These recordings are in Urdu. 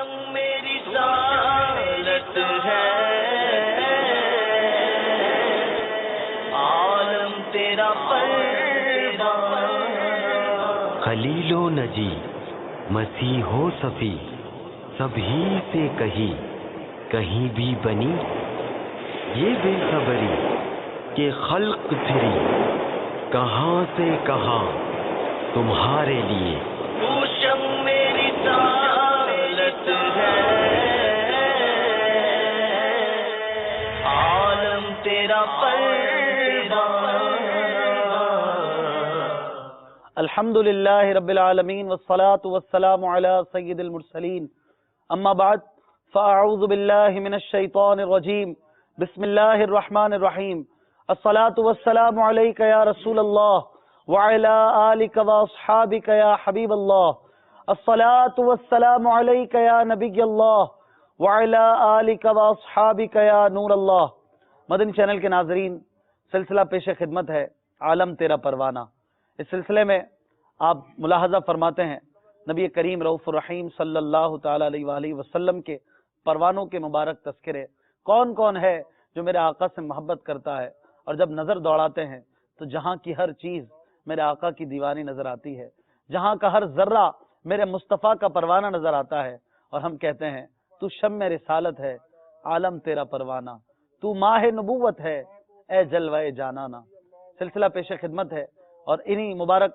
روشن میری رسالت ہے، عالم تیرا پروانہ۔ خلیل و نجی، مسیح و صفی، سبھی سے کہیں بھی بنی یہ بے خبری کہ خلق پھری کہاں سے کہاں تمہارے لیے۔ روشن میری رسالت ہے، عالم تیرا پروانہ۔ الحمد للہ رب العالمین والصلاة والسلام علی سید المرسلین، اما بعد فاعوذ باللہ من الشیطان الرجیم، بسم اللہ الرحمن الرحیم۔ الصلاة والسلام علیک یا رسول اللہ وعلی آلک واصحابک یا حبیب اللہ۔ الصلاة والسلام علیک یا نبی اللہ وعلی آلک واصحابک یا نور اللہ۔ مدنی چینل کے ناظرین، سلسلہ پیش خدمت ہے عالم تیرا پروانہ۔ اس سلسلے میں آپ ملاحظہ فرماتے ہیں نبی کریم رؤوف الرحیم صلی اللہ تعالی علیہ وآلہ وسلم کے پروانوں کے مبارک تذکرے۔ کون کون ہے جو میرے آقا سے محبت کرتا ہے اور جب نظر دوڑاتے ہیں تو جہاں کی ہر چیز میرے آقا کی دیوانی نظر آتی ہے، جہاں کا ہر ذرہ میرے مصطفیٰ کا پروانہ نظر آتا ہے، اور ہم کہتے ہیں تو شمع رسالت ہے، عالم تیرا پروانہ، تو ماہ نبوت ہے، اے جلوہ جانانا۔ سلسلہ پیش خدمت ہے اور انہی مبارک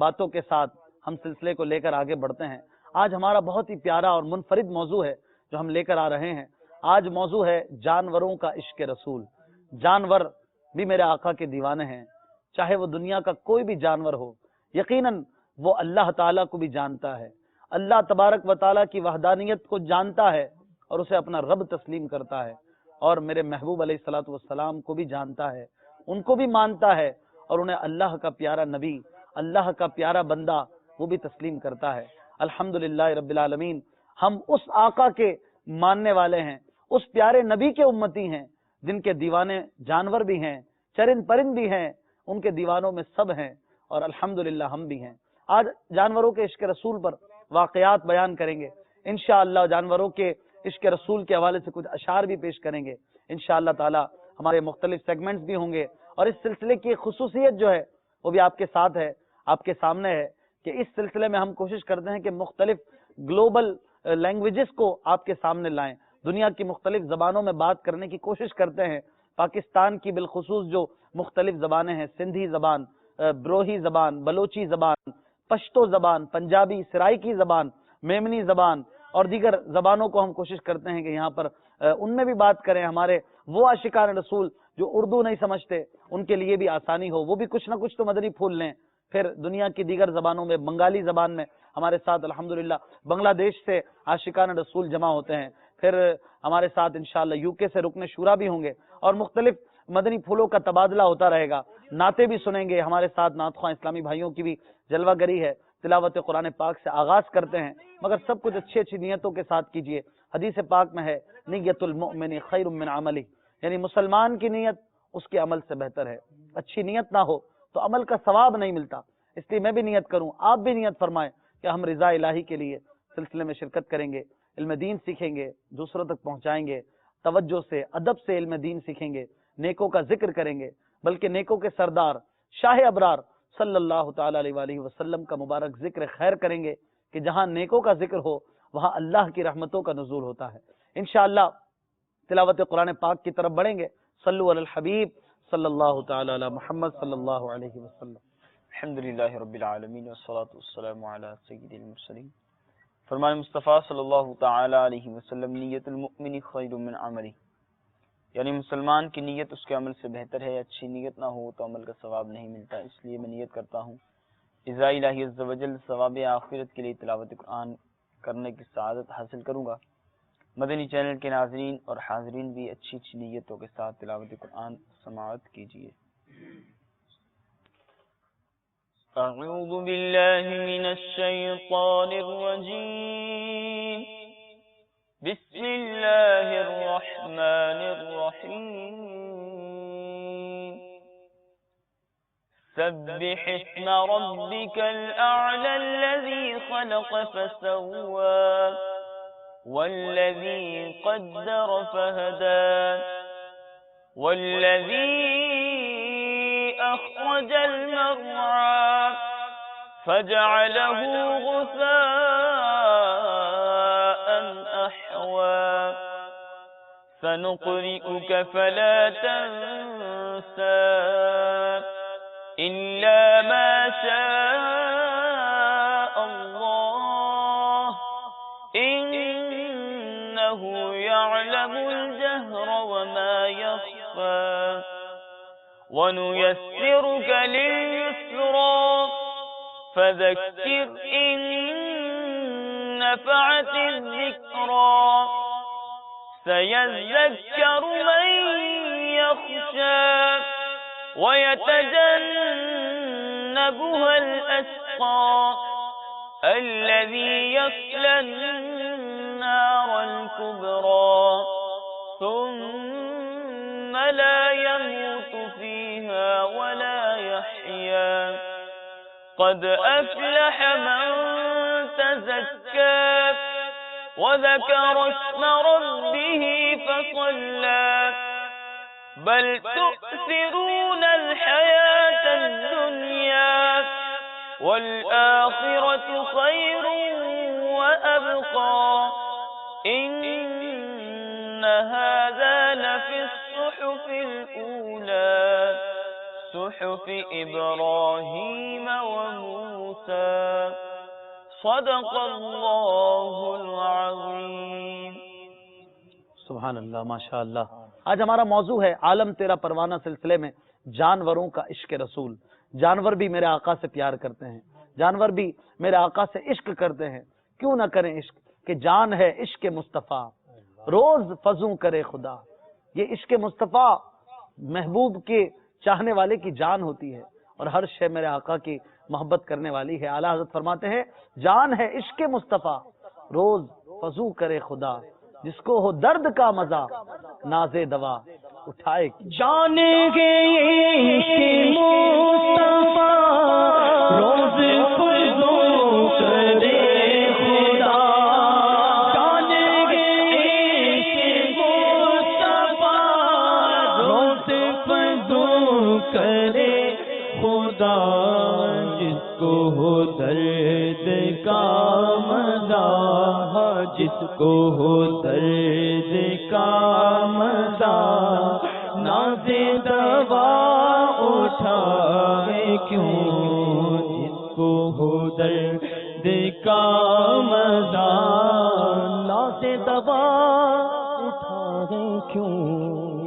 باتوں کے ساتھ ہم سلسلے کو لے کر آگے بڑھتے ہیں۔ آج ہمارا بہت ہی پیارا اور منفرد موضوع ہے جو ہم لے کر آ رہے ہیں۔ آج موضوع ہے جانوروں کا عشق رسول۔ جانور بھی میرے آقا کے دیوانے ہیں، چاہے وہ دنیا کا کوئی بھی جانور ہو، یقیناً وہ اللہ تعالیٰ کو بھی جانتا ہے، اللہ تبارک و تعالیٰ کی وحدانیت کو جانتا ہے اور اسے اپنا رب تسلیم کرتا ہے، اور میرے محبوب علیہ الصلوۃ والسلام کو بھی جانتا ہے، ان کو بھی مانتا ہے، اور انہیں اللہ کا پیارا نبی، اللہ کا پیارا بندہ وہ بھی تسلیم کرتا ہے۔ الحمدللہ رب العالمین، ہم اس آقا کے ماننے والے ہیں، اس پیارے نبی کے امتی ہیں جن کے دیوانے جانور بھی ہیں، چرند پرند بھی ہیں، ان کے دیوانوں میں سب ہیں، اور الحمدللہ ہم بھی ہیں۔ آج جانوروں کے عشق رسول پر واقعات بیان کریں گے انشاءاللہ، جانوروں کے عشق رسول کے حوالے سے کچھ اشعار بھی پیش کریں گے انشاءاللہ تعالی۔ ہمارے مختلف سیگمنٹس بھی ہوں گے، اور اس سلسلے کی خصوصیت جو ہے وہ بھی آپ کے ساتھ ہے، آپ کے سامنے ہے، کہ اس سلسلے میں ہم کوشش کرتے ہیں کہ مختلف گلوبل لینگویجز کو آپ کے سامنے لائیں، دنیا کی مختلف زبانوں میں بات کرنے کی کوشش کرتے ہیں۔ پاکستان کی بالخصوص جو مختلف زبانیں ہیں، سندھی زبان، بروہی زبان، بلوچی زبان، پشتو زبان، پنجابی سرائکی زبان، میمنی زبان اور دیگر زبانوں کو ہم کوشش کرتے ہیں کہ یہاں پر ان میں بھی بات کریں۔ ہمارے وہ عاشقان رسول جو اردو نہیں سمجھتے ان کے لیے بھی آسانی ہو، وہ بھی کچھ نہ کچھ تو مدنی پھول لیں۔ پھر دنیا کی دیگر زبانوں میں، بنگالی زبان میں ہمارے ساتھ الحمدللہ بنگلہ دیش سے عاشقان رسول جمع ہوتے ہیں، پھر ہمارے ساتھ انشاءاللہ یو کے سے رکن شورا بھی ہوں گے، اور مختلف مدنی پھولوں کا تبادلہ ہوتا رہے گا۔ نعتیں بھی سنیں گے، ہمارے ساتھ نعت خواں اسلامی بھائیوں کی بھی جلوہ گری ہے، تلاوت قرآن پاک سے آغاز کرتے ہیں، مگر سب کچھ اچھی اچھی نیتوں کے ساتھ کیجئے۔ حدیث پاک میں ہے نیت المؤمن خیر من عملی، یعنی مسلمان کی نیت اس کے عمل سے بہتر ہے۔ اچھی نیت نہ ہو تو عمل کا ثواب نہیں ملتا، اس لیے میں بھی نیت کروں، آپ بھی نیت فرمائیں کہ ہم رضا الہی کے لیے سلسلے میں شرکت کریں گے، علم دین سیکھیں گے، دوسروں تک پہنچائیں گے، توجہ سے ادب سے علم دین سیکھیں گے، نیکوں کا ذکر کریں گے، بلکہ نیکوں کے سردار شاہ ابرار صلی اللہ تعالی علیہ وآلہ وسلم کا مبارک ذکر خیر کریں گے، کہ جہاں نیکوں کا ذکر ہو وہاں اللہ کی رحمتوں کا نزول ہوتا ہے۔ انشاءاللہ تلاوت قرآن پاک کی طرف بڑھیں گے۔ صلو علی الحبیب صلی اللہ تعالی علی محمد صلی اللہ علیہ وسلم۔ الحمدللہ رب العالمین والصلاة والسلام علی سید المرسلین۔ فرمان مصطفیٰ صلی اللہ تعالی علیہ وسلم، نیت المؤمن خیر من عملی، یعنی مسلمان کی نیت اس کے عمل سے بہتر ہے۔ اچھی نیت نہ ہو تو عمل کا ثواب نہیں ملتا، اس لیے میں نیت کرتا ہوں رضا الہی عز و جل ثواب آخرت کے لیے تلاوت قرآن کرنے کی سعادت حاصل کروں گا۔ مدنی چینل کے ناظرین اور حاضرین بھی اچھی اچھی نیتوں کے ساتھ تلاوت قرآن سماعت کیجیے۔ اعوذ باللہ من الشیطان الرجیم، بسم اللہ الرحمن الرحیم، سبح اسم ربک الاعلی الذی خلق فسوى والذي قدر فهدى والذي أخرج المرعى فجعله غثاء أحوى سنقرئك فلا تنسى إلا ما شاء الله إنه يعلم الجهر وما يخفى ونيسرك لليسرى فذكر إن نفعت الذكرى سيذكر من يخشى ويتجنبها الأشقى الذي يصلى النار الكبرى ثم لا يموت فيها ولا يحيا قد أفلح من تزكى وذكر اسم ربه فصلى بل تؤثرون الحياة الدنيا والآخرة خير وأبقى إن هذا لفي الصحف الأولى صحف إبراهيم وموسى صدق اللہ العظیم. سبحان اللہ، ماشاء اللہ. آج ہمارا موضوع ہے عالم تیرا پروانہ سلسلے میں جانوروں کا عشق رسول. جانور بھی میرے آقا سے پیار کرتے ہیں، جانور بھی میرے آقا سے عشق کرتے ہیں. کیوں نہ کریں عشق کہ جان ہے عشق مصطفیٰ روز فضوں کرے خدا. یہ عشق مصطفیٰ محبوب کے چاہنے والے کی جان ہوتی ہے اور ہر شے میرے آقا کی محبت کرنے والی ہے. اعلیٰ حضرت فرماتے ہیں جان ہے عشق مصطفیٰ روز فضو کرے خدا جس کو ہو درد کا مزہ ناز دوا اٹھائے. جانے گے عشق مصطفیٰ روز فضو کرے خدا جانے گے عشق مصطفیٰ روز فضو کرے خدا جس کو ہو درد کا مزہ جس کو ہو درد کا مزہ ناز دوا اٹھائے کیوں جس کو ہو درد کا مزہ ناز دوا اٹھائے کیوں.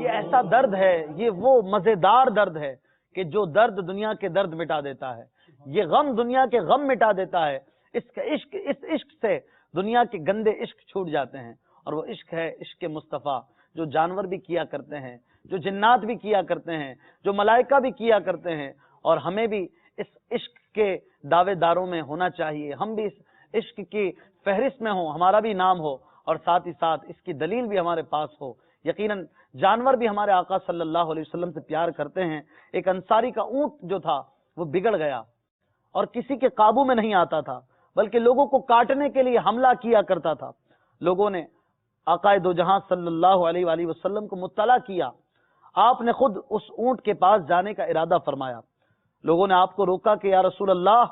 یہ ایسا درد ہے، یہ وہ مزیدار درد ہے کہ جو درد دنیا کے درد مٹا دیتا ہے، یہ غم دنیا کے غم مٹا دیتا ہے. اس عشق سے دنیا کے گندے عشق چھوٹ جاتے ہیں اور وہ عشق ہے عشق مصطفیٰ جو جانور بھی کیا کرتے ہیں، جو جنات بھی کیا کرتے ہیں، جو ملائکہ بھی کیا کرتے ہیں. اور ہمیں بھی اس عشق کے دعوے داروں میں ہونا چاہیے، ہم بھی اس عشق کی فہرست میں ہوں، ہمارا بھی نام ہو اور ساتھ ہی ساتھ اس کی دلیل بھی ہمارے پاس ہو. یقیناً جانور بھی ہمارے آقا صلی اللہ علیہ وسلم سے پیار کرتے ہیں. ایک انصاری کا اونٹ جو تھا وہ بگڑ گیا اور کسی کے قابو میں نہیں آتا تھا، بلکہ لوگوں کو کاٹنے کے لیے حملہ کیا کرتا تھا. لوگوں نے آقا دو جہاں صلی اللہ علیہ وآلہ وسلم کو مطلع کیا. آپ نے خود اس اونٹ کے پاس جانے کا ارادہ فرمایا. لوگوں نے آپ کو روکا کہ یا رسول اللہ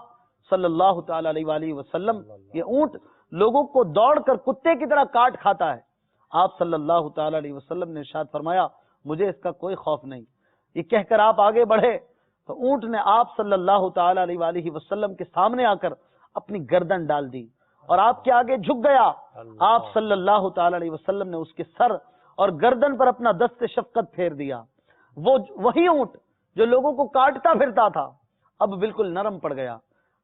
صلی اللہ تعالی علیہ وآلہ وسلم، یہ اونٹ لوگوں کو دوڑ کر کتے کی طرح کاٹ کھاتا ہے. آپ صلی اللہ تعالی علیہ وسلم نے ارشاد فرمایا مجھے اس کا کوئی خوف نہیں. یہ کہہ کر آپ آگے بڑھے تو اونٹ نے آپ صلی اللہ تعالی علیہ وآلہ وسلم کے سامنے آ کر اپنی گردن ڈال دی اور آپ کے آگے جھک گیا. آپ صلی اللہ تعالی علیہ وسلم نے اس کے سر اور گردن پر اپنا دست شفقت پھیر دیا. وہی اونٹ جو لوگوں کو کاٹتا پھرتا تھا اب بالکل نرم پڑ گیا،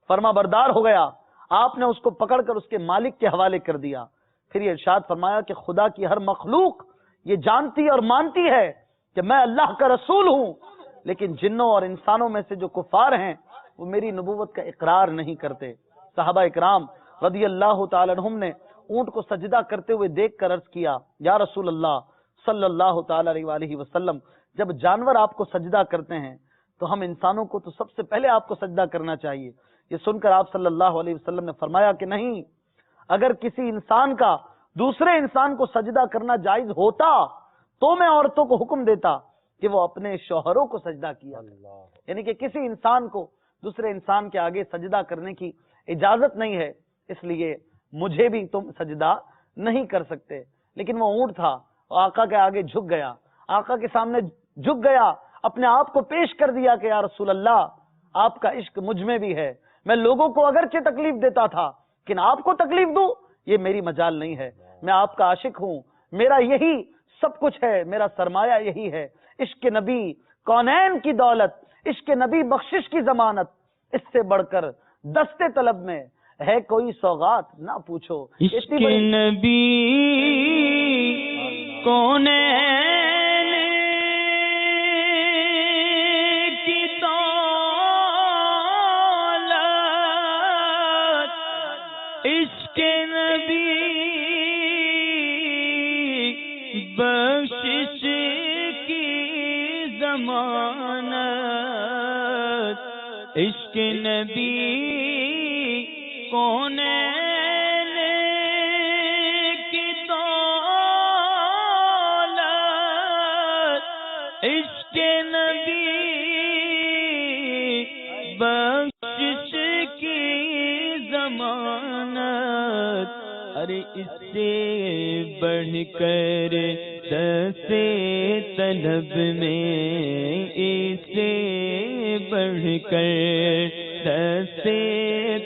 فرما بردار ہو گیا. آپ نے اس کو پکڑ کر اس کے مالک کے حوالے کر دیا. پھر یہ ارشاد فرمایا کہ خدا کی ہر مخلوق یہ جانتی اور مانتی ہے کہ میں اللہ کا رسول ہوں، لیکن جنوں اور انسانوں میں سے جو کفار ہیں وہ میری نبوت کا اقرار نہیں کرتے. صحابہ اکرام رضی اللہ تعالی عنہم نے اونٹ کو سجدہ کرتے ہوئے دیکھ کر عرض کیا یا رسول اللہ صلی اللہ تعالی علیہ وآلہ وسلم، جب جانور آپ کو سجدہ کرتے ہیں تو ہم انسانوں کو تو سب سے پہلے آپ کو سجدہ کرنا چاہیے. یہ سن کر آپ صلی اللہ علیہ وسلم نے فرمایا کہ نہیں، اگر کسی انسان کا دوسرے انسان کو سجدہ کرنا جائز ہوتا تو میں عورتوں کو حکم دیتا کہ وہ اپنے شوہروں کو سجدہ کیا کریں. یعنی کہ کسی انسان کو دوسرے انسان کے آگے سجدہ کرنے کی اجازت نہیں ہے، اس لیے مجھے بھی تم سجدہ نہیں کر سکتے. لیکن وہ اونٹ تھا، آقا کے آگے جھک گیا، آقا کے سامنے جھک گیا، اپنے آپ کو پیش کر دیا کہ یا رسول اللہ آپ کا عشق مجھ میں بھی ہے. میں لوگوں کو اگرچہ تکلیف دیتا تھا لیکن آپ کو تکلیف دوں یہ میری مجال نہیں ہے. میں آپ کا عاشق ہوں، میرا یہی سب کچھ ہے، میرا سرمایہ یہی ہے. عشق نبی کونین کی دولت، عشق نبی بخشش کی ضمانت، اس سے بڑھ کر دستے طلب میں ہے کوئی سوغات نہ پوچھو. عشق نبی کونین کی دولت، عشق نبی بخشش کی ضمانت، عشق نبی کونین کی دولت، عشق نبی بخشش کی ضمانت. ارے اس سے بڑھ کر دستے طلب میں، اس سے بڑھ کر دستے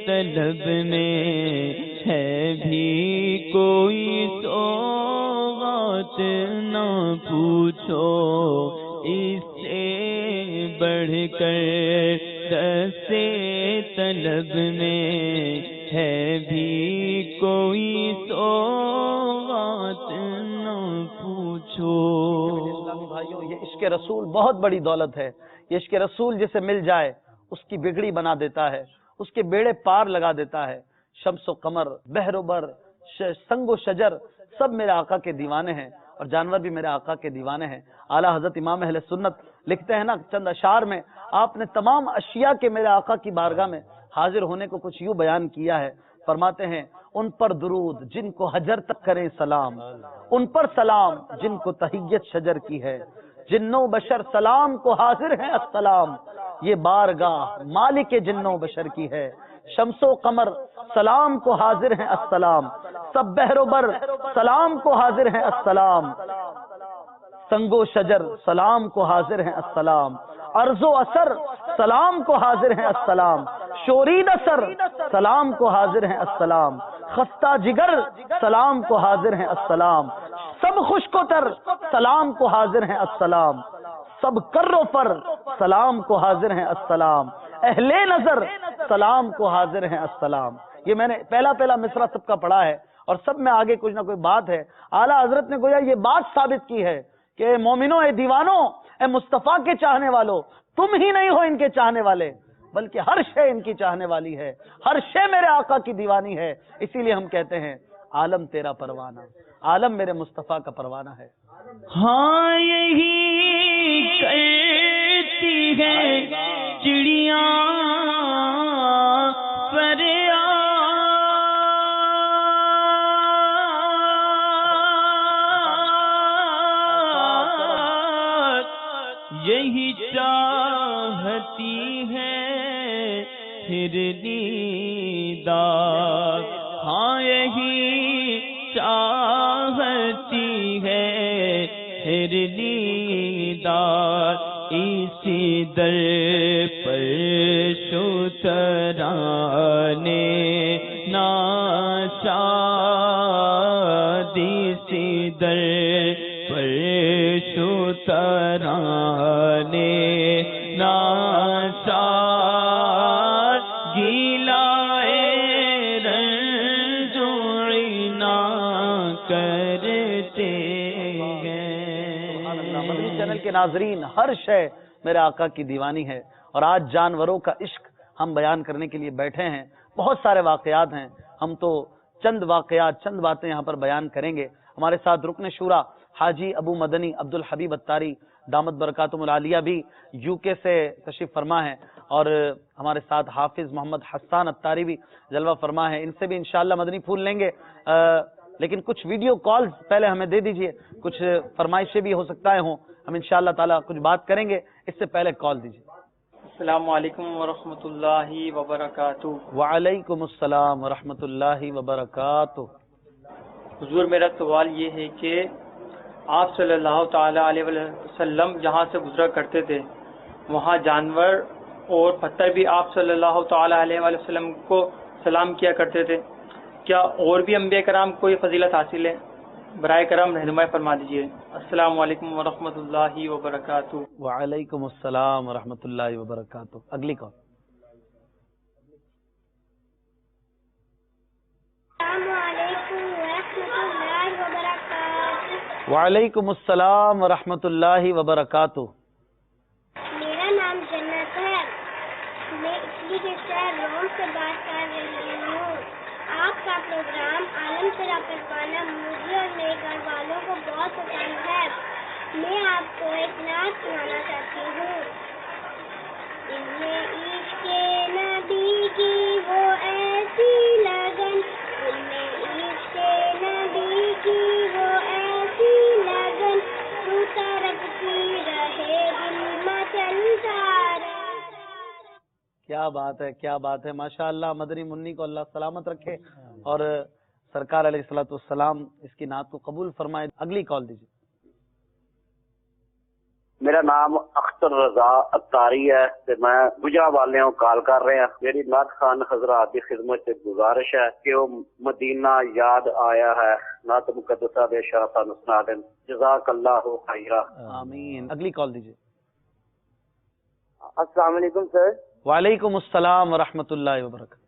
طلب میں ہے بھی کوئی سوغات نہ پوچھو. اس سے بڑھ کر دستے طلب میں ہے بھی کوئی سوغات نہ پوچھو. اسلامی بھائیوں، یہ عشق رسول بہت بڑی دولت ہے. یہ عشق رسول جسے مل جائے اس کی بگڑی بنا دیتا ہے، اس کے بیڑے پار لگا دیتا ہے. شمس و قمر، بحر و بر، سنگ و شجر سب میرے آقا کے دیوانے ہیں، اور جانور بھی میرے آقا کے دیوانے ہیں. اعلیٰ حضرت امام اہل سنت لکھتے ہیں نا چند اشعار میں، آپ نے تمام اشیاء کے میرے آقا کی بارگاہ میں حاضر ہونے کو کچھ یوں بیان کیا ہے. فرماتے ہیں ان پر درود جن کو حجر تک کریں سلام، ان پر سلام جن کو تحیت شجر کی ہے. جنوں بشر سلام کو حاضر ہیں السلام، یہ بارگاہ مالک جنوں بشر کی ہے. شمس و قمر سلام کو حاضر ہیں السلام، سب بحر و بر سلام کو حاضر ہیں السلام. سنگ و شجر سلام کو حاضر ہیں السلام، ارض و اثر سلام کو حاضر ہیں السلام. شورید اثر سلام کو حاضر ہیں السلام، خستہ جگر سلام کو حاضر ہیں السلام. سب خشک و تر سلام کو حاضر ہیں السلام، سب کر و فر سلام کو حاضر ہیں السلام. اہل نظر سلام کو حاضر ہیں السلام. یہ میں نے پہلا مصرع سب کا پڑھا ہے اور سب میں آگے کچھ نہ کوئی بات ہے. اعلیٰ حضرت نے گویا یہ بات ثابت کی ہے کہ اے مومنوں، اے دیوانوں، اے مصطفیٰ کے چاہنے والوں، تم ہی نہیں ہو ان کے چاہنے والے بلکہ ہر شے ان کی چاہنے والی ہے، ہر شے میرے آقا کی دیوانی ہے. اسی لیے ہم کہتے ہیں عالم تیرا پروانہ، عالم میرے مصطفیٰ کا پروانہ ہے. ہاں یہی کرتی ہے چڑیاں فریاد، یہی چاہتی ہے پھر دیدار. ہاں یہی چاہتی ہے پھر دیدار، اسی در پر شترانے ناشاد، اسی در پر شترانے ناشاد، گیلائے رنج و عنا کرتے ہیں. مدنی چینل کے ناظرین، ہر شے میرے آقا کی دیوانی ہے. اور آج جانوروں کا عشق ہم بیان کرنے کے لیے بیٹھے ہیں. بہت سارے واقعات ہیں، ہم تو چند واقعات، چند باتیں یہاں پر بیان کریں گے. ہمارے ساتھ رکن شورا حاجی ابو مدنی عبد الحبیب اتاری دامت برکاتہم العالیہ بھی یو کے سے تشریف فرما ہے، اور ہمارے ساتھ حافظ محمد حسان اتاری بھی جلوہ فرما ہے. ان سے بھی انشاءاللہ مدنی پھول لیں گے. لیکن کچھ ویڈیو کالز پہلے ہمیں دے دیجئے، کچھ فرمائشیں بھی ہو سکتا ہے ہوں، ہم انشاءاللہ تعالی کچھ بات کریں گے، اس سے پہلے کال دیجئے۔ السلام علیکم ورحمۃ اللہ وبرکاتہ۔ وعلیکم السلام ورحمۃ اللہ وبرکاتہ۔ حضور میرا سوال یہ ہے کہ آپ صلی اللہ تعالی علیہ وسلم جہاں سے گزرا کرتے تھے وہاں جانور اور پتھر بھی آپ صلی اللہ تعالی علیہ وسلم کو سلام کیا کرتے تھے، کیا اور بھی انبیاء کرام کو یہ فضیلت حاصل ہے؟ برائے کرم رہنمائی فرما دیجیے۔ السلام علیکم ورحمۃ اللہ وبرکاتہ۔ وعلیکم السلام ورحمۃ اللہ وبرکاتہ۔ اگلی کال۔ السلام علیکم ورحمۃ اللہ وبرکاتہ۔ وعلیکم السلام ورحمۃ اللہ وبرکاتہ۔ میرا نام جنت ہے، میں اٹلی کے شہر روم سے بات کر رہی ہوں۔ آپ کا پروگرام عالم تیرا پروانہ مجھے اور میرے گھر والوں کو بہت پسند ہے۔ میں آپ کو ایک نعت سنانا چاہتی ہوں۔ ان میں عشق نبی کی وہ ایسی لگن، ان میں عشق نبی کی وہ ایسی لگن، تو ترکتی رہے دل مچلتا رہے۔ کیا بات ہے، کیا بات ہے، ماشاءاللہ۔ مدنی منی کو اللہ سلامت رکھے اور سرکار علیہ الصلوۃ والسلام اس کی نعت کو قبول فرمائے۔ اگلی کال دیجیے۔ میرا نام اختر رضا اتاری ہے تے میں گجرا والوں کال کر رہے ہیں۔ میری نعت خان حضرات کی خدمت سے گزارش ہے کہ وہ مدینہ یاد آیا ہے، نعت مقدسہ دے شاہ سنا دیں۔ جزاک اللہ خیرہ۔ آمین۔ اگلی کال دیجیے۔ السلام علیکم سر۔ وعلیکم السلام ورحمۃ اللہ وبرکاتہ۔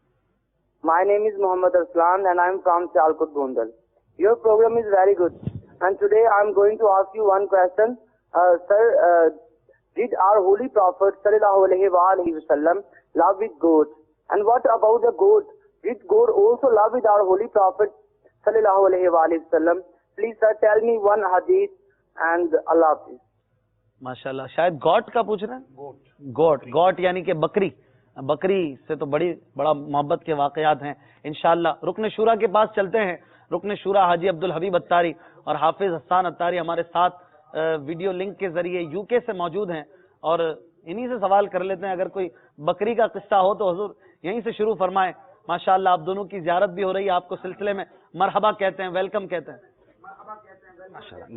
My name is Muhammad Aslan and I am from Sialkot, Gondal. Your program is very good. And today I am going to ask you one question. Sir, did our Holy Prophet sallallahu alaihi wasallam love with goats? And what about the goat? Did goat also love with our Holy Prophet sallallahu alaihi wasallam? Please sir, tell me one hadith and Allah please. ماشاءاللہ۔ شاید گوٹ کا پوچھ رہے ہیں؟ گوٹ یعنی کہ بکری۔ بکری سے تو بڑا محبت کے واقعات ہیں انشاءاللہ۔ رکن شورا کے پاس چلتے ہیں۔ رکن شورا حاجی عبدالحبیب اتاری اور حافظ حسان اتاری ہمارے ساتھ ویڈیو لنک کے ذریعے یو کے سے موجود ہیں، اور انہی سے سوال کر لیتے ہیں۔ اگر کوئی بکری کا قصہ ہو تو حضور یہیں سے شروع فرمائیں۔ ماشاءاللہ آپ دونوں کی زیارت بھی ہو رہی ہے، آپ کو سلسلے میں مرحبا کہتے ہیں، ویلکم کہتے ہیں۔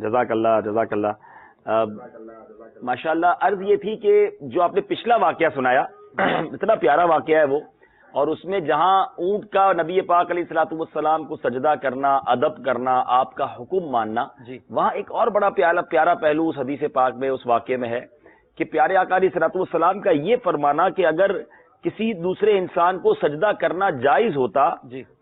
جزاک اللہ، جزاک اللہ۔ ماشاءاللہ عرض یہ تھی کہ جو آپ نے پچھلا واقعہ سنایا اتنا پیارا واقعہ ہے وہ، اور اس میں جہاں اونٹ کا نبی پاک علیہ الصلوۃ والسلام کو سجدہ کرنا، ادب کرنا، آپ کا حکم ماننا، وہاں ایک اور بڑا پیارا پہلو اس حدیث پاک میں، اس واقعے میں ہے کہ پیارے آقا علیہ الصلوۃ والسلام کا یہ فرمانا کہ اگر کسی دوسرے انسان کو سجدہ کرنا جائز ہوتا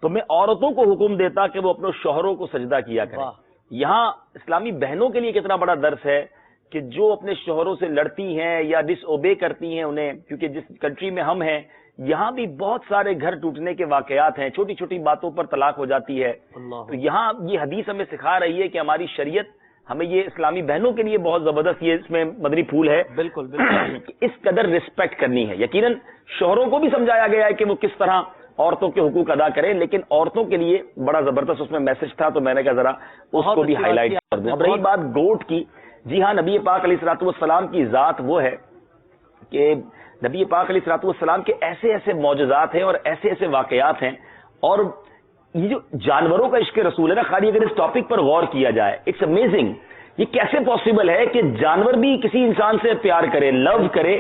تو میں عورتوں کو حکم دیتا کہ وہ اپنے شوہروں کو سجدہ کیا کریں۔ یہاں اسلامی بہنوں کے لیے کتنا بڑا درس ہے کہ جو اپنے شوہروں سے لڑتی ہیں یا ڈس اوبے کرتی ہیں انہیں، کیونکہ جس کنٹری میں ہم ہیں یہاں بھی بہت سارے گھر ٹوٹنے کے واقعات ہیں، چھوٹی چھوٹی باتوں پر طلاق ہو جاتی ہے۔ تو یہاں یہ حدیث ہمیں سکھا رہی ہے کہ ہماری شریعت ہمیں یہ اسلامی بہنوں کے لیے بہت زبردست، یہ اس میں مدنی پھول ہے، بالکل اس قدر رسپیکٹ کرنی ہے۔ یقیناً شوہروں کو بھی سمجھایا گیا ہے کہ وہ کس طرح عورتوں کے حقوق ادا کریں، لیکن عورتوں کے لیے بڑا زبردست اس میں میسج تھا، تو میں نے کہا ذرا اس کو بھی ہائی لائٹ کر دوں۔ اب رہی بات گوٹ کی، جی ہاں، نبی پاک علیہ الصلوۃ والسلام کی ذات وہ ہے کہ نبی پاک علیہ الصلوۃ والسلام کے ایسے ایسے معجزات ہیں اور ایسے ایسے واقعات ہیں، اور یہ جو جانوروں کا عشق رسول ہے نا، خالی اگر اس ٹاپک پر غور کیا جائے، اٹس امیزنگ، یہ کیسے پاسبل ہے کہ جانور بھی کسی انسان سے پیار کرے، لو کرے۔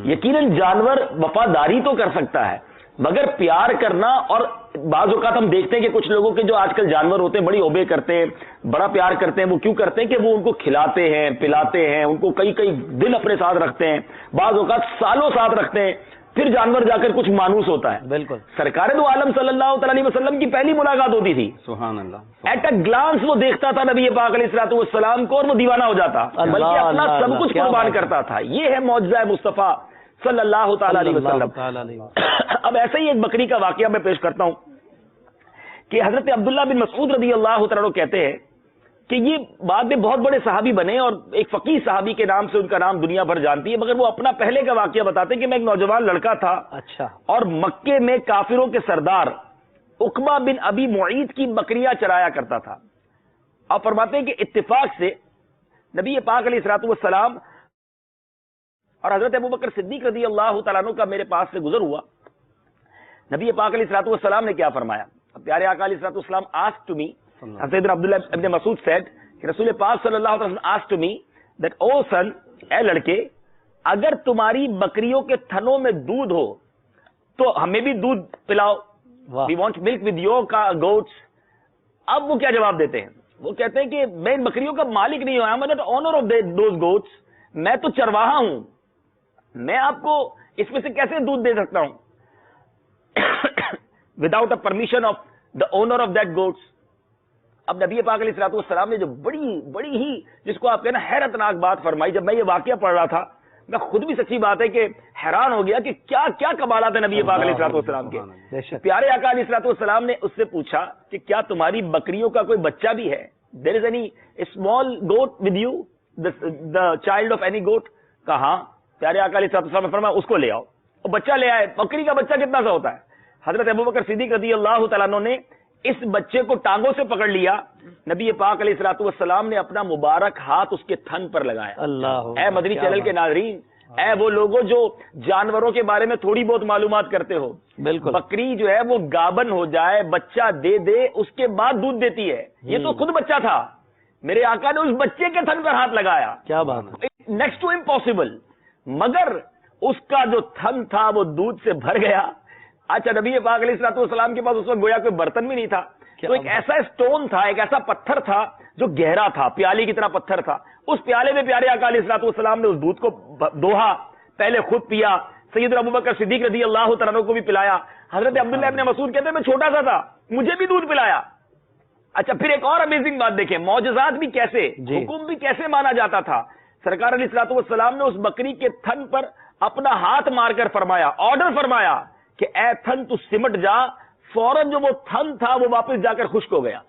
یقیناً جانور وفاداری تو کر سکتا ہے مگر پیار کرنا، اور بعض اوقات ہم دیکھتے ہیں کہ کچھ لوگوں کے جو آج کل جانور ہوتے ہیں بڑی اوبے کرتے ہیں، بڑا پیار کرتے ہیں۔ وہ کیوں کرتے ہیں کہ وہ ان کو کھلاتے ہیں، پلاتے ہیں، ان کو کئی کئی دن اپنے ساتھ رکھتے ہیں، بعض اوقات سالوں ساتھ رکھتے ہیں، پھر جانور جا کر کچھ مانوس ہوتا ہے۔ بالکل سرکار دو عالم صلی اللہ علیہ وسلم کی پہلی ملاقات ہوتی تھی، سبحان اللہ، ایٹ اے گلانس وہ دیکھتا تھا نبی پاک علیہ الصلوۃ والسلام کو اور وہ دیوانہ ہو جاتا، بلکہ اپنا سب کچھ قربان کرتا تھا۔ یہ ہے معجزہ مصطفیٰ صلی اللہ تعالی علیہ وسلم۔ اب ایسا ہی ایک بکری کا واقعہ میں پیش کرتا ہوں کہ حضرت عبداللہ بن مسعود رضی اللہ تعالیٰ عنہ کہتے ہیں کہ یہ بعد میں بہت بڑے صحابی بنے، اور ایک فقیہ صحابی کے نام سے ان کا نام دنیا بھر جانتی ہے، مگر وہ اپنا پہلے کا واقعہ بتاتے ہیں کہ میں ایک نوجوان لڑکا تھا، اچھا، اور مکے میں کافروں کے سردار عقبہ بن ابی معیط کی بکریاں چرایا کرتا تھا. آپ فرماتے ہیں کہ اتفاق سے نبی پاک علیہ الصلوۃ والسلام اور حضرت ابوبکر صدیق رضی اللہ تعالیٰ عنہ کا میرے پاس سے گزر ہوا. نبی پاک علیہ الصلوۃ والسلام نے کیا فرمایا؟ پیارے آقا علیہ الصلوۃ والسلام asked to me, حضرت عبداللہ ابن مسعود said کہ رسول پاک صلی اللہ علیہ وسلم asked to me that oh son, اے لڑکے, اگر تمہاری بکریوں کے تھنوں میں دودھ ہو تو ہمیں بھی دودھ pulao. We want milk with your goats. اب وہ کیا جواب دیتے ہیں؟ وہ کہتے ہیں کہ میں ان بکریوں کا مالک نہیں ہوں, I am not owner of those goats. میں تو چرواہا ہوں, میں آپ کو اس میں سے کیسے دودھ دے سکتا ہوں without a permission of the owner of that goats. اب نبی پاک علیہ الصلوۃ والسلام نے جو بڑی ہی جس کو آپ کہنا حیرت ناک بات فرمائی, جب میں یہ واقعہ پڑھ رہا تھا میں خود بھی سچی بات ہے کہ حیران ہو گیا کہ کیا کیا کمالات ہیں نبی پاک علیہ الصلوۃ والسلام کے. پیارے آقا علیہ الصلوۃ والسلام نے اس سے پوچھا کہ کیا تمہاری بکریوں کا کوئی بچہ بھی ہے؟ there is any small goat with you, the child of any goat. کہا پیارے آقا علیہ الصلوۃ والسلام نے فرمایا اس کو لے آؤ. اور بچہ لے آئے. بکری کا بچہ کتنا سا ہوتا ہے؟ حضرت ابوبکر صدیق رضی اللہ تعالیٰ عنہ نے اس بچے کو ٹانگوں سے پکڑ لیا. نبی پاک علیہ الصلوۃ والسلام نے اپنا مبارک ہاتھ اس کے تھن پر لگایا. اے مدنی چینل کے ناظرین, اے وہ لوگوں جو جانوروں کے بارے میں تھوڑی بہت معلومات کرتے ہو, بالکل بکری جو ہے وہ گابن ہو جائے, بچہ دے دے, اس کے بعد دودھ دیتی ہے. یہ تو خود بچہ تھا, میرے آقا نے اس بچے کے تھن پر ہاتھ لگایا. کیا بات ہے, نیکسٹ ٹو امپاسبل. مگر اس کا جو تھن تھا وہ دودھ سے بھر گیا. اچھا, نبی پاک علیہ الصلوۃ والسلام کے پاس اس وقت گویا کوئی برتن بھی نہیں تھا, تو ایک ایسا اسٹون تھا, ایک ایسا پتھر تھا جو گہرا تھا, پیالی کی طرح پتھر تھا. اس پیالے میں پیارے آقا علیہ الصلوۃ والسلام نے اس دودھ کو دوہا, پہلے خود پیا, سیدنا ابوبکر صدیق رضی اللہ تعالیٰ عنہ کو بھی پلایا. حضرت عبداللہ ابن مسعود کہتے ہیں میں چھوٹا سا تھا, مجھے بھی دودھ پلایا. اچھا, پھر ایک اور امیزنگ بات دیکھیں, معجزات بھی کیسے, حکم بھی کیسے مانا جاتا تھا. سرکار علیہ الصلوۃ والسلام نے اس بکری کے تھن پر اپنا ہاتھ مار کر فرمایا, آرڈر فرمایا کہ اے تھن تو سمٹ جا. فوراً جو وہ تھن تھا وہ واپس جا کر خشک ہو گیا,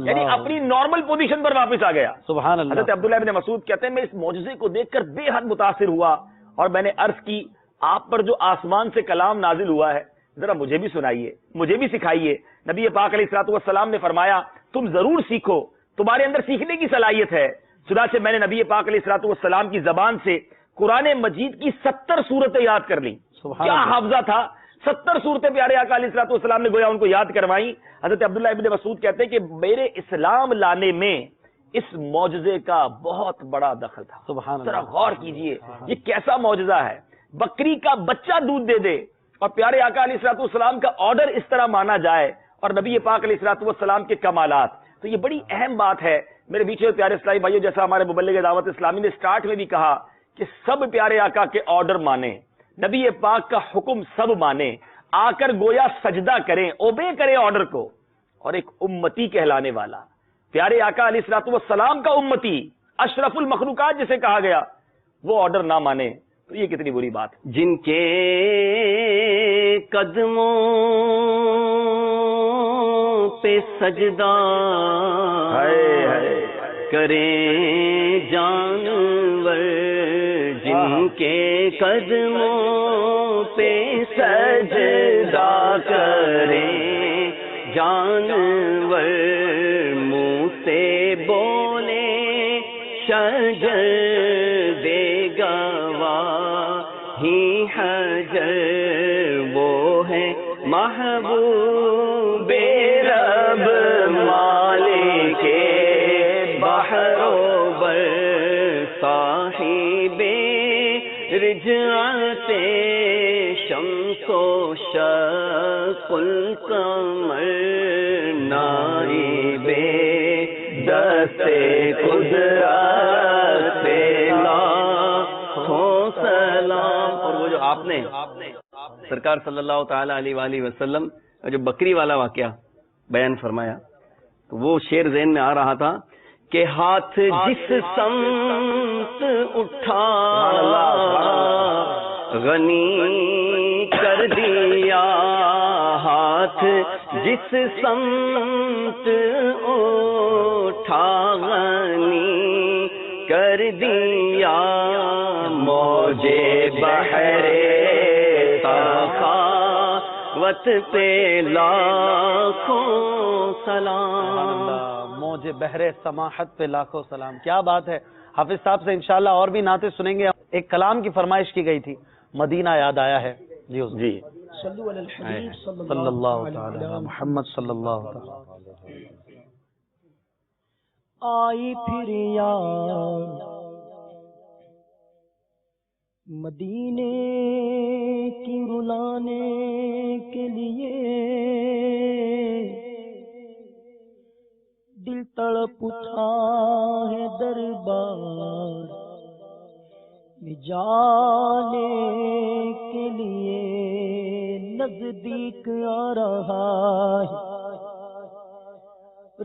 یعنی اپنی نارمل پوزیشن پر واپس آ گیا. سبحان اللہ. حضرت عبداللہ ابن مسعود کہتے ہیں میں اس معجزے کو دیکھ کر بے حد متاثر ہوا, اور میں نے عرض کی آپ پر جو آسمان سے کلام نازل ہوا ہے ذرا مجھے بھی سنائیے, مجھے بھی سکھائیے. نبی پاک علیہ الصلوۃ والسلام نے فرمایا تم ضرور سیکھو, تمہارے اندر سیکھنے کی صلاحیت ہے. چنانچہ میں نے نبی پاک علیہ الصلوۃ والسلام کی زبان سے قرآن مجید کی 70 صورتیں یاد کر لی. کیا حافظہ تھا, 70 صورتیں پیارے آقا علیہ الصلوۃ والسلام نے گویا ان کو یاد کروائی. حضرت عبداللہ ابن مسعود کہتے ہیں کہ میرے اسلام لانے میں اس معجزے کا بہت بڑا دخل تھا. سبحان اللہ. ذرا غور کیجئے یہ کیسا معجزہ ہے, بکری کا بچہ دودھ دے دے اور پیارے آقا علیہ الصلوۃ والسلام کا آرڈر اس طرح مانا جائے, اور نبی پاک علیہ الصلوۃ والسلام کے کمالات. تو یہ بڑی اہم بات ہے میرے بیچ پیارے اسلامی بھائیوں, جیسا ہمارے مبلغ دعوت اسلامی نے سٹارٹ میں بھی کہا کہ سب پیارے آقا کے آرڈر مانیں, نبی پاک کا حکم سب مانیں, آ کر گویا سجدہ کریں, اوبے کریں آرڈر کو. اور ایک امتی کہلانے والا پیارے آقا علیہ الصلوۃ والسلام کا امتی, اشرف المخلوقات جسے کہا گیا, وہ آرڈر نہ مانے تو یہ کتنی بری بات. جن کے قدموں پہ سجدہ کریں جانور, جن کے قدموں پہ سجدہ کریں جانور, منہ سے بولے شجر دے گواہی حجر, وہ ہے محبوب رب مالک بحر و بر, صاحب رجعت شمس و شق القمر, نائب دست قدرت لاکھوں سلام. اور وہ جو آپ نے سرکار صلی اللہ تعالی علیہ وآلہ وسلم جو بکری والا واقعہ بیان فرمایا, تو وہ شعر ذہن میں آ رہا تھا کہ ہاتھ جس سمت اٹھا غنی کر دیا, ہاتھ جس سمت اٹھا غنی کر دیا, موجے بحر تخا و سخاوت پہ لاکھوں سلام. موج بحر سماحت پہ لاکھوں سلام. کیا بات ہے. حافظ صاحب سے انشاءاللہ اور بھی نعتیں سنیں گے. ایک کلام کی فرمائش کی گئی تھی, مدینہ یاد آیا ہے. جی جی صلو علی الحبیب صلی اللہ تعالی علی محمد صلی اللہ تعالی. آئی پھر یاد مدینے کی رلانے کے لیے, دل تڑپ اٹھا ہے دربار میں جانے کے لیے, نزدیک آ رہا ہے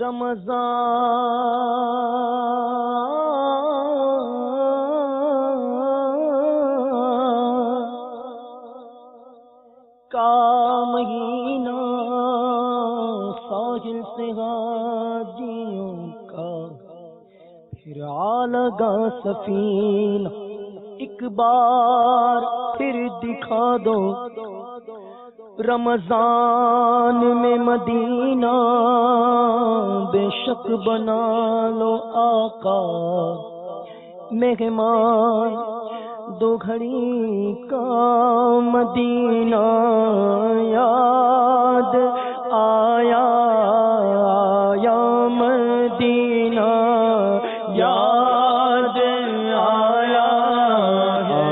رمضان کا مہینہ, ساحل سے حاجیوں کا پھر آ لگا سفینہ, ایک بار پھر دکھا دو رمضان میں مدینہ, بے شک بنا لو آقا مہمان دو گھڑی کا مدینہ. یاد آیا یا مدینہ, یاد آیا ہے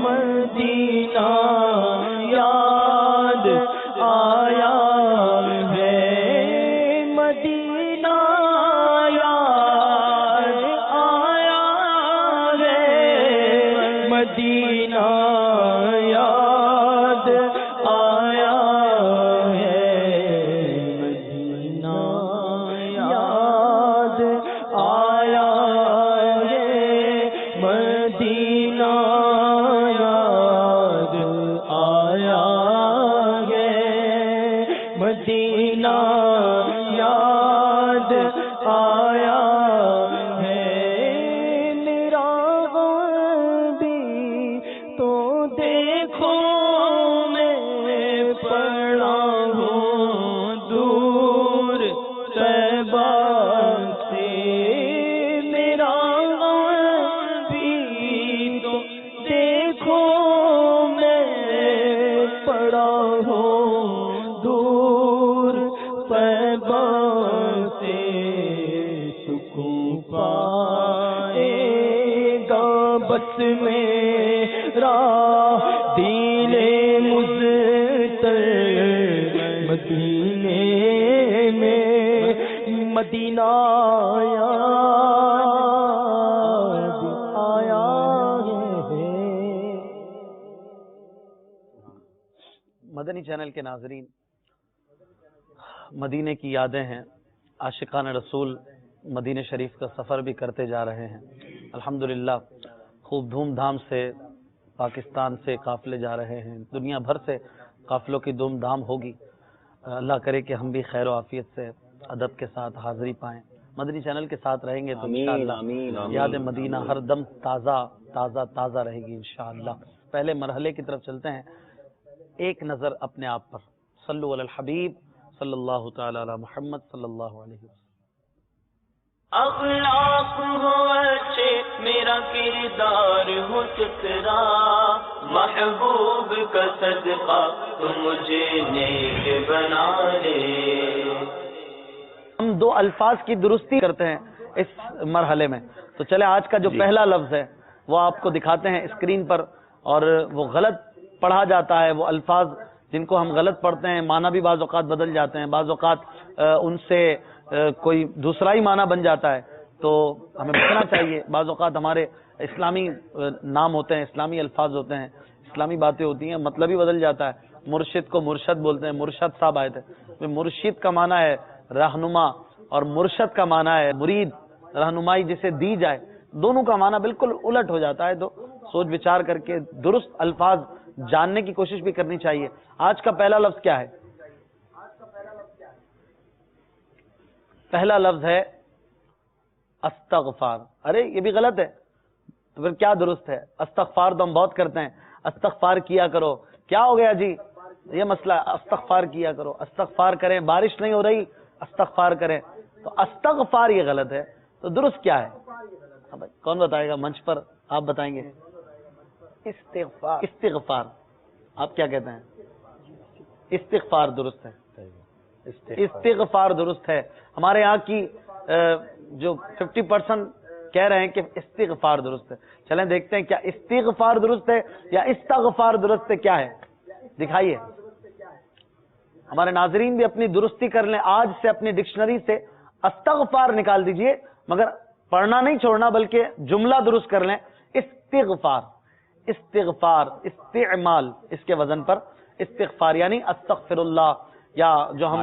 مدینہ, یاد آیا ہے مدینہ, یاد آیا ہے مدینہ, یاد آیا ہے مدینہ, یاد آیا ہے مدینہ, یاد آیا ہے مدینہ, یاد آیا ہے میرا غم بھی تو دیکھو میں پڑا ہوں دور طیبہ سے, میرا غم بھی تو دیکھو میں پڑا ہوں دور طیبہ سے, سکون پائے گا بس میرا دل مزتر مدینے میں, مدینہ یاد آیا ہے. مدنی چینل کے ناظرین, مدینے کی یادیں ہیں. عاشقان رسول مدینہ شریف کا سفر بھی کرتے جا رہے ہیں. الحمدللہ خوب دھوم دھام سے پاکستان سے قافلے جا رہے ہیں, دنیا بھر سے قافلوں کی دھوم دھام ہوگی. اللہ کرے کہ ہم بھی خیر و عافیت سے ادب کے ساتھ حاضری پائیں. مدنی چینل کے ساتھ رہیں گے تو انشاءاللہ یاد مدینہ ہر دم تازہ تازہ تازہ رہے گی انشاءاللہ. پہلے مرحلے کی طرف چلتے ہیں. ایک نظر اپنے آپ پر. صلو علی الحبیب صلی اللہ تعالی علی محمد صلی اللہ علیہ وسلم. اخلاق ہو اچھے میرا کردار ہو سترا, محبوب کا صدقہ تو مجھے نیک بنا لے. ہم دو الفاظ کی درستی کرتے ہیں اس مرحلے میں, تو چلے آج کا جو پہلا لفظ ہے وہ آپ کو دکھاتے ہیں اسکرین پر, اور وہ غلط پڑھا جاتا ہے. وہ الفاظ جن کو ہم غلط پڑھتے ہیں معنی بھی بعض اوقات بدل جاتے ہیں, بعض اوقات ان سے کوئی دوسرا ہی معنی بن جاتا ہے, تو ہمیں بچنا چاہیے. بعض اوقات ہمارے اسلامی نام ہوتے ہیں, اسلامی الفاظ ہوتے ہیں, اسلامی باتیں ہوتی ہیں, مطلب ہی بدل جاتا ہے. مرشد کو مرشد بولتے ہیں, مرشد صاحب آئے تھے. مرشد کا معنی ہے رہنما, اور مرشد کا معنی ہے مرید, رہنمائی جسے دی جائے. دونوں کا معنی بالکل الٹ ہو جاتا ہے, تو سوچ بچار کر کے درست الفاظ جاننے کی کوشش بھی کرنی چاہیے. آج کا پہلا لفظ کیا ہے؟ پہلا لفظ ہے استغفار. ارے یہ بھی غلط ہے, تو پھر کیا درست ہے؟ استغفار تو ہم بہت کرتے ہیں, استغفار کیا کرو. کیا ہو گیا جی, یہ مسئلہ استغفار کیا کرو، استغفار کریں، بارش نہیں ہو رہی استغفار کریں، تو استغفار یہ غلط ہے، تو درست کیا ہے؟ کون بتائے گا منچ پر؟ آپ بتائیں گے؟ استغفار، استغفار آپ کیا کہتے ہیں؟ استغفار درست ہے، استغفار درست ہے. ہمارے یہاں کی جو 50% کہہ رہے ہیں کہ استغفار درست ہے. چلیں دیکھتے ہیں کیا استغفار درست ہے یا استغفار درست ہے، کیا ہے دکھائیے. ہمارے ناظرین بھی اپنی درستی کر لیں، آج سے اپنی ڈکشنری سے استغفار نکال دیجئے، مگر پڑھنا نہیں چھوڑنا بلکہ جملہ درست کر لیں. استغفار، استغفار، استعمال اس کے وزن پر استغفار یعنی استغفر اللہ، یا جو ہم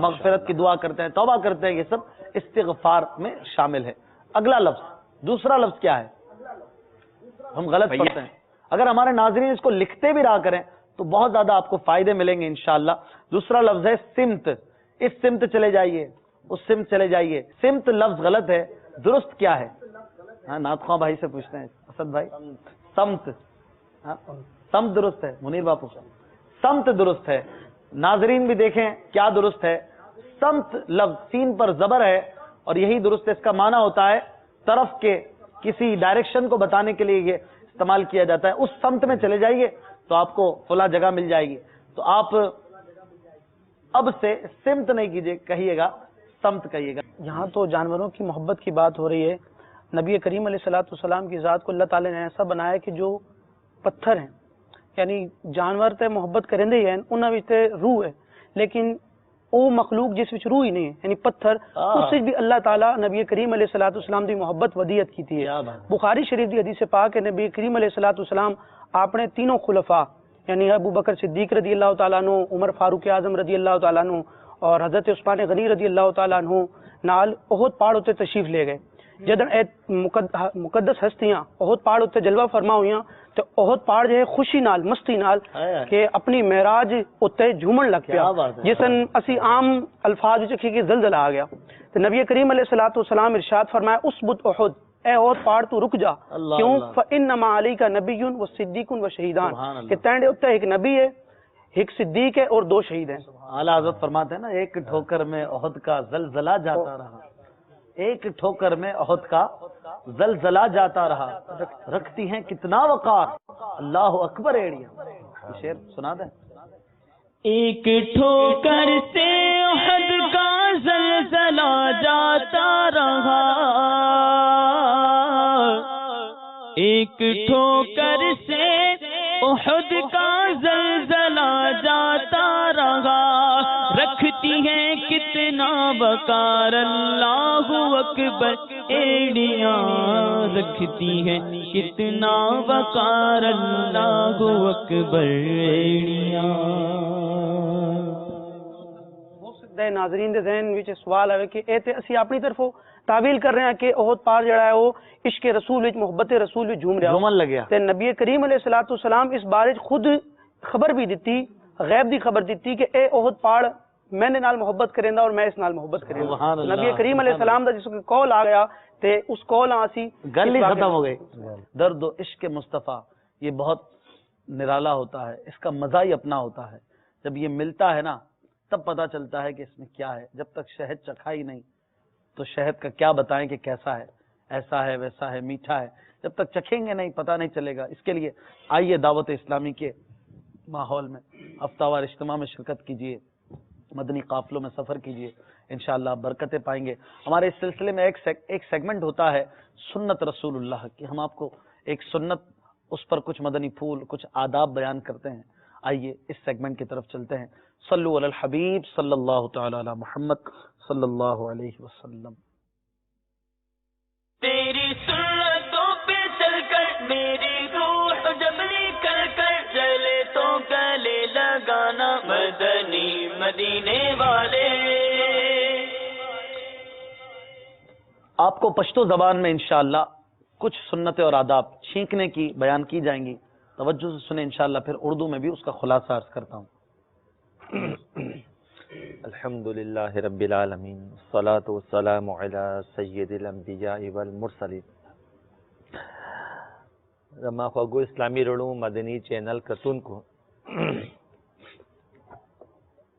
مغفرت کی دعا کرتے ہیں، توبہ کرتے ہیں، یہ سب استغفار میں شامل ہے. اگلا لفظ، دوسرا لفظ کیا ہے؟ ہم غلط پڑھتے ہیں. اگر ہمارے ناظرین اس کو لکھتے بھی رہا کریں تو بہت زیادہ آپ کو فائدے ملیں گے انشاءاللہ. دوسرا لفظ ہے سمت. اس سمت چلے جائیے، اس سمت چلے جائیے. سمت لفظ غلط ہے، درست کیا ہے؟ ہاں نعت خواں بھائی سے پوچھتے ہیں، اسد بھائی. سمت، سمت درست ہے. منیر باپو سمت درست ہے. ناظرین بھی دیکھیں کیا درست ہے. سمت لفظ سین پر زبر ہے اور یہی درست ہے. اس کا معنی ہوتا ہے طرف کے کسی ڈائریکشن کو بتانے کے لیے یہ استعمال کیا جاتا ہے. اس سمت میں چلے جائیے تو آپ کو فلاں جگہ مل جائے گی. تو آپ اب سے سمت نہیں کیجیے، کہیے گا سمت کہیے گا. یہاں تو جانوروں کی محبت کی بات ہو رہی ہے. نبی کریم علیہ الصلوۃ والسلام کی ذات کو اللہ تعالی نے ایسا بنایا کہ جو پتھر ہیں، یعنی جانور تے محبت کریں ہی ہیں، انہاں وچ تے روح ہے، لیکن او مخلوق جس وچ روح ہی نہیں ہے، یعنی پتھر، اس سے بھی اللہ تعالیٰ نبی کریم علیہ الصلوۃ والسلام دی محبت ودیت کی تھی. بخاری شریف دی حدیث پاک ہے، نبی کریم علیہ الصلوۃ والسلام اپنے تینوں خلفاء یعنی ابو بکر صدیق رضی اللہ تعالیٰ عنہ، عمر فاروق اعظم رضی اللہ تعالیٰ عنہ اور حضرت عثمان غنی رضی اللہ تعالیٰ عنہ نال احد پہاڑ اتنے تشریف لے گئے. جدن اے مقدس ہستیاں احد پہاڑ اتنے جلوہ فرما ہوئیاں تو احد پہاڑ جو ہے خوشی نال، مستی نال کہ اپنی معراج اتنے جھومن لگ پیا، جسن اسی عام الفاظ وچ کہ زلزلہ آ گیا. تو نبی کریم علیہ الصلوۃ والسلام ارشاد فرمایا اسبت احد، اے احد پہاڑ تو رک جا، کیوں؟ فانما علیک نبی و صدیق و شہیدان، کہ تینڈے اتنے ایک نبی ہے، ایک صدیق ہے اور دو شہید ہیں. اعلیٰ حضرت فرماتے ہیں نا، ایک ٹھوکر میں احد کا زلزلہ جاتا رہا، ایک ٹھوکر میں احد کا زلزلہ جاتا رہا، رکھتی ہیں کتنا وقار، اللہ اکبر ایڑیاں. یہ شعر سنا دیں. ایک ٹھوکر سے احد کا زلزلہ جاتا رہا، ایک ٹھوکر سے احد کا زلزلہ جاتا رہا، رکھتی ہیں کتنا وقار اللہ اکبر ایڑیاں، رکھتی ہیں کتنا وقار اللہ اکبر ایڑیاں. ناظرین دے ذہن وچ سوال آئے کہ اے تے اسی اپنی طرفوں تعویل کر رہے ہیں کہ احد پہاڑ جڑا ہے وہ عشق رسول وچ، محبت رسول وچ جھوم رہا، جھومن لگیا. تے نبی کریم علیہ الصلوۃ والسلام اس بارے خود خبر بھی دیتی، غیب دی خبر دیتی کہ اے احد پہاڑ میں نے نال محبت کریندا اور میں اس نال محبت کریندا. نبی کریم علیہ السلام دا جس کو کال آ گیا تے اس کال آسی گل ہی ختم ہو گئی. درد و عشق مصطفیٰ یہ بہت نرالا ہوتا ہے، اس کا مزہ ہی اپنا ہوتا ہے. جب یہ ملتا ہے نا تب پتہ چلتا ہے کہ اس میں کیا ہے. جب تک شہد چکھا ہی نہیں تو شہد کا کیا بتائیں کہ کیسا ہے، ایسا ہے، ویسا ہے، میٹھا ہے. جب تک چکھیں گے نہیں پتہ نہیں چلے گا. اس کے لیے آئیے دعوت اسلامی کے ماحول میں ہفتہ وار اجتماع میں شرکت کیجیے، مدنی قافلوں میں سفر کیجیے، انشاءاللہ برکتیں پائیں گے. ہمارے اس سلسلے میں ایک سیگمنٹ ہوتا ہے سنت رسول اللہ کی. ہم آپ کو ایک سنت، اس پر کچھ مدنی پھول، کچھ آداب بیان کرتے ہیں. آئیے اس سیگمنٹ کی طرف چلتے ہیں. صلو علی الحبیب صلی اللہ تعالی علی محمد صلی اللہ علیہ وسلم. تیری سنتوں پہ چل کر میری روح جب نکل کر جلے تو گلے لگانا مدنی مدینے والے. آپ کو پشتو زبان میں انشاءاللہ کچھ سنتیں اور آداب چھینکنے کی بیان کی جائیں گی. توجہ سے سنیں انشاءاللہ، پھر اردو میں بھی اس کا خلاصہ عرض کرتا ہوں. الحمدللہ رب العالمین، الصلاۃ والسلام علی سید الانبیاء والمرسلین. رما خوگو اسلامی رڑوں مدنی چینل کتون کو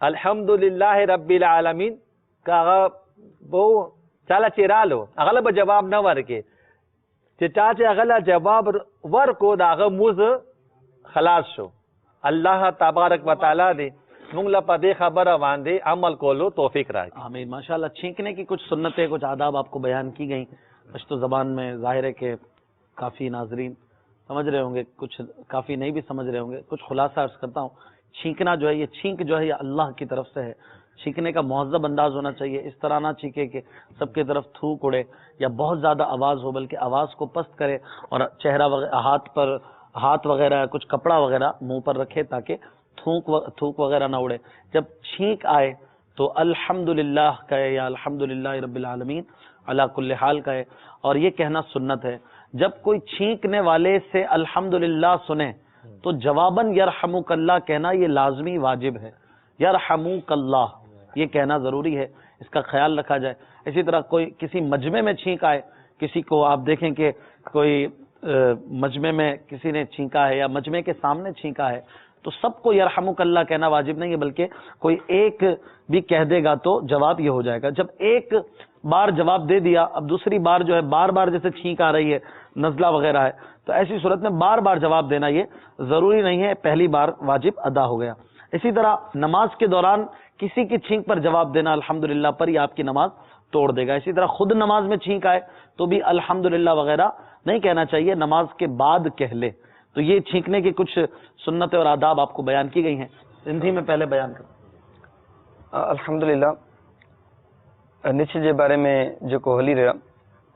الحمدللہ رب العالمین کا وہ چالا چیرالو اغلب جواب نہ ورکے چاچے اغلا جواب ورکو دا موز خلاص شو. اللہ تبارک و تعالیٰ دے منگلا پدے خبر واندے عمل کولو توفیق رائے. آمین. ماشاءاللہ چھینکنے کی کچھ سنتیں کچھ آداب آپ کو بیان کی گئیں پشتو زبان میں. ظاہر ہے کہ کافی ناظرین سمجھ رہے ہوں گے, کچھ کافی نہیں بھی سمجھ رہے ہوں گے. کچھ خلاصہ عرض کرتا ہوں. چھینکنا جو ہے یہ چھینک جو ہے یہ اللہ کی طرف سے ہے. چھینکنے کا مہذب انداز ہونا چاہیے. اس طرح نہ چھینکے کہ سب کی طرف تھوک اڑے یا بہت زیادہ آواز ہو, بلکہ آواز کو پست کرے اور چہرہ ہاتھ وغیرہ کچھ کپڑا وغیرہ منہ پر رکھے تاکہ تھوک وغیرہ نہ اڑے. جب چھینک آئے تو الحمدللہ کہے یا الحمدللہ رب العالمین علی کل حال کہے. اور یہ کہنا سنت ہے. جب کوئی چھینکنے والے سے الحمدللہ سنے تو جواباً یرحمک اللہ کہنا یہ لازمی واجب ہے. یرحمک اللہ یہ کہنا ضروری ہے, اس کا خیال رکھا جائے. اسی طرح کوئی کسی مجمع میں چھینک آئے, کسی کو آپ دیکھیں کہ کوئی مجمع میں کسی نے چھینکا ہے یا مجمع کے سامنے چھینکا ہے تو سب کو یرحمک اللہ کہنا واجب نہیں ہے, بلکہ کوئی ایک بھی کہہ دے گا تو جواب یہ ہو جائے گا. جب ایک بار جواب دے دیا, اب دوسری بار جو ہے بار بار جیسے چھینک آ رہی ہے, نزلہ وغیرہ ہے, تو ایسی صورت میں بار بار جواب دینا یہ ضروری نہیں ہے, پہلی بار واجب ادا ہو گیا. اسی طرح نماز کے دوران کسی کی چھینک پر جواب دینا الحمدللہ پر یہ آپ کی نماز توڑ دے گا. اسی طرح خود نماز میں چھینک آئے تو بھی الحمدللہ وغیرہ نہیں کہنا چاہیے, نماز کے بعد کہہ لے. تو یہ چھینکنے کی کچھ سنتیں اور آداب آپ کو بیان کی گئی ہیں. سندھی میں پہلے بیان کریں. الحمدللہ نچ کے بارے میں جو ہلی رہا,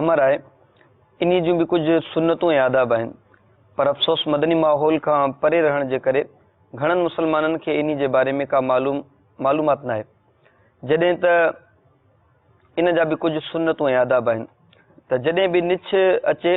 امر ہے. ان جو بھی کچھ سنتوں آداب ہیں, پر افسوس مدنی ماحول کا پرے رہن کے کرے گھنن مسلمانن کے ان کے بارے میں کا معلومات نہ ہے. جدیں تو ان جا بھی کچھ سنتوں آداب ہیں تو جدیں بھی نچ اچے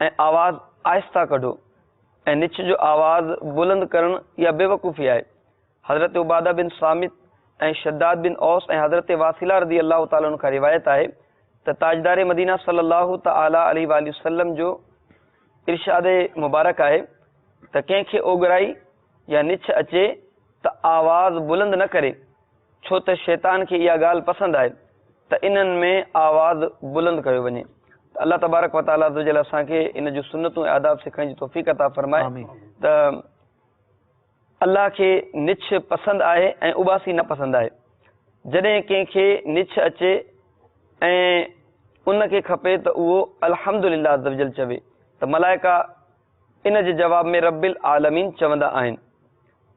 اے آواز آہستہ کڈو. اے نچ جو آواز بلند کرن یا بے وقوفی ہے. حضرت عبادہ بن صامت اے شداد بن اوس اے حضرت واصلہ رضی اللہ تعالیٰ عنہ کا روایت ہے تو تاجدار مدینہ صلی اللہ تعالی علیہ وآلہ وسلم جو ارشاد مبارک ہے تو کہیں کے اوگرائی یا نچ اچے تو آواز بلند نہ کرے, چھو تو شیطان کی یہ گال پسند آئے تو انن میں آواز بلند کرو ونے. اللہ تبارک و تعالیٰ عزوجل اساں کے ان جو سنتوں آداب سکھائیں جو توفیق عطا فرمائے. تو اللہ کے نچ پسند آئے اے اباسی نہ پسند آئے. جدیں کہیں کے نچ اچے اے ان کے کھپے تو وہ الحمدللہ عزوجل چوے تو ملائکہ ان کے جواب میں رب العالمین چوندا آئین.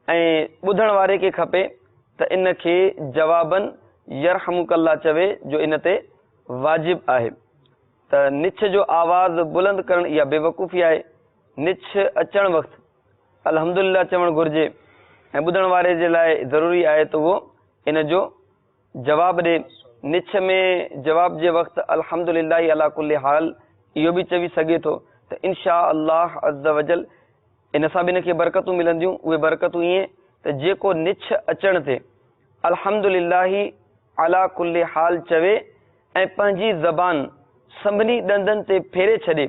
اے بدھن والے کے کھپے تو ان کے جواباً یرحمک اللہ چوے جو ان تے واجب ہے. تو نچ جو آواز بلند کرن یا بے وقوفی ہے. نچ اچن وقت الحمدللہ چون گرجے اے بدھن والے جے لائے ضروری ہے تو وہ ان جو جواب دے. نچ میں جواب جے وقت الحمدللہ علی کل حال یہ بھی چوی سگے تو انشاءاللہ عز وجل ان سا بھی کے برکتوں ملندیوں. وہ برکتوں یہ تو جے کو نچ اچن تے الحمدللہ علی کل حال چوے اے پنجی زبان سمبنی دندن تے پھیرے چھڑے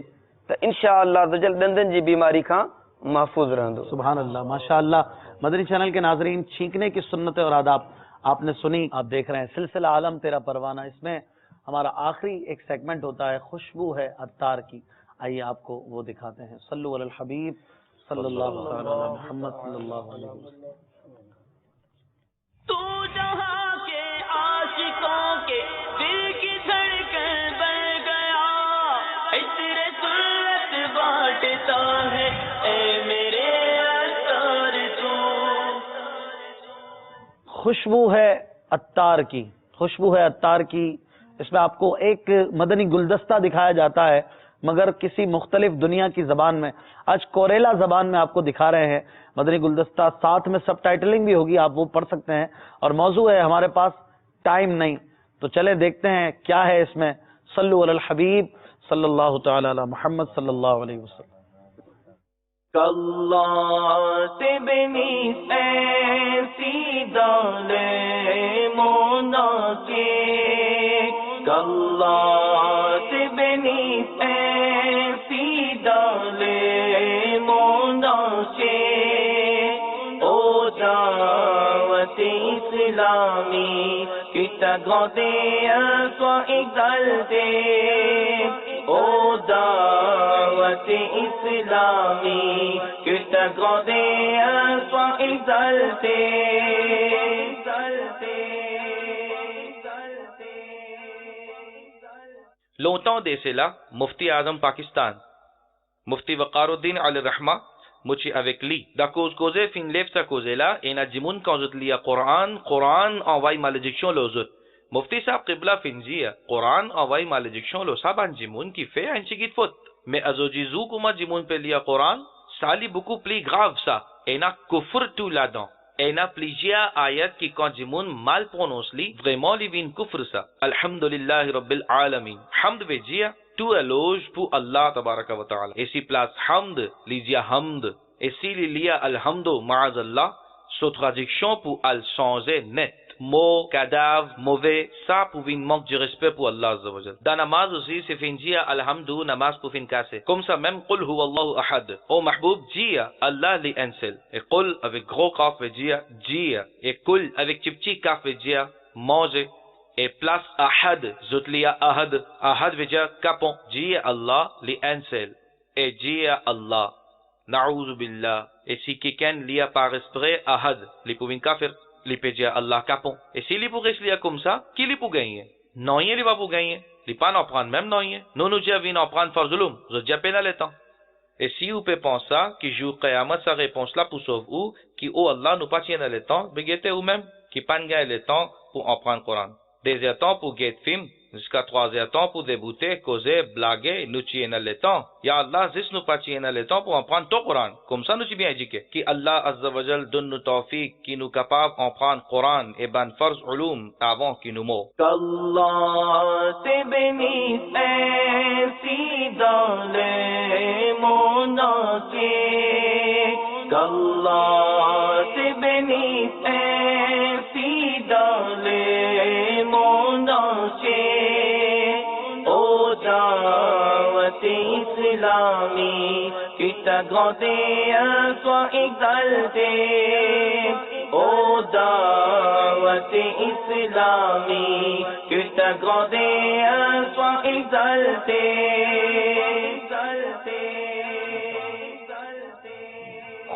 تو انشاءاللہ عز وجل دندن جی بیماری کا محفوظ رہندو. سبحان اللہ, ماشاءاللہ. مدنی چینل کے ناظرین, چھینکنے کی سنتیں اور آداب آپ نے سنی. آپ دیکھ رہے ہیں سلسلہ عالم تیرا پروانہ. اس میں ہمارا آخری ایک سیگمنٹ ہوتا ہے خوشبو ہے عطار کی. آئیے آپ کو وہ دکھاتے ہیں. صلو علی الحبیب صلی اللہ علیہ محمد صلی اللہ علیہ وسلم. تو جہاں کے عاشقوں کے دل کی دھڑکن بن گیا, عطر سنت بانٹتا ہے اے میرے عطار تو. خوشبو ہے عطار کی, خوشبو ہے عطار کی. اس میں آپ کو ایک مدنی گلدستہ دکھایا جاتا ہے مگر کسی مختلف دنیا کی زبان میں. آج کوریلا زبان میں آپ کو دکھا رہے ہیں مدنی گلدستہ, ساتھ میں سب ٹائٹلنگ بھی ہوگی, آپ وہ پڑھ سکتے ہیں. اور موضوع ہے ہمارے پاس ٹائم نہیں, تو چلے دیکھتے ہیں کیا ہے اس میں. صلو علی الحبیب صلی اللہ تعالی علی محمد صلی اللہ علیہ وسلم. کلات بنی ایسی دالے مونا کے, کلات بنی ایسی دالے مونا Islami, kita gaudiya swa exalte, O dawat Islami, kita gaudiya swa exalte. Longtemps d'essai là, Mufti Azam Pakistan, Mufti Waqaruddin al-Rahma, Muci avec lui. Da cause fin lefta cause là, et na jimun cause liya Quran envoie malédiction l'ozut. Mufti sahab qibla finjia, Quran envoie malédiction lo saban jimun qui fait un chigit faute. Mais azojizu kuma jimun pe liya Quran, ça li beaucoup plus grave ça. Et na kufr tout là-dedans. Et na pligia ayat qui quand jimun mal prononce li, vraiment li vin kufr ça. Alhamdulillahi Rabbil Alamin. Hamd vejia, tout éloge pour Allah tabaraka wa ta'ala. Et si place hamd, lijia hamd. Et si lilia alhamdo ma'azallah, sa traduction pour al changer net. Mot, cadavre, mauvais, ça pour une manque de respect pour Allah azza wa jal. Dans namaz aussi, c'est fin dia alhamdou, namaz pour fin casser. Comme ça même, qul huwa Allahu ahad. Oh mahboub, dia, Allah li un seul. Et qul avec gros kaf veut dire dia. Et kul avec petit kaf veut dire manger. Et place ahad, zotliya ahad. Ahad veut dire capon. Dia Allah li un seul. Et dia Allah. Na'oudhu billah. Et si quelqu'un lia par esprit ahad, li pour une kafir. Li peut dire Allah capon. Et si li pourrait se lire comme ça, qui li pour gagner? Non, il va pour gagner. Li pas n'en prendre même non. Nous nous disons en prendre farzulum. Je dis à peine le temps. Et si vous pouvez penser que jour Qiyamah sa réponse là pour sauver ou, qui oh Allah nous pas tient le temps, begete ou même, qui pas gagner le temps pour en prendre Coran. Deuxième temps pour get film, jusqu'à troisième temps pour débuter, causer, blaguer, nous tiens le temps. Ya Allah, zis nous pas tient le temps pour en prendre ton Coran. Comme ça nous sommes bien éduqués. Qui Allah Azza wa Jal donne nous tawfiq, qui nous capable en prendre Coran et ban farz ulum avant qu'il nous meure. qu'Allah se bénisse ainsi dans les mondes entiers, qu'Allah se bénisse ainsi dans les mondes entiers, ô dawat islami, que ta grandeur soit exaltée, ô dawat islami, que ta grandeur soit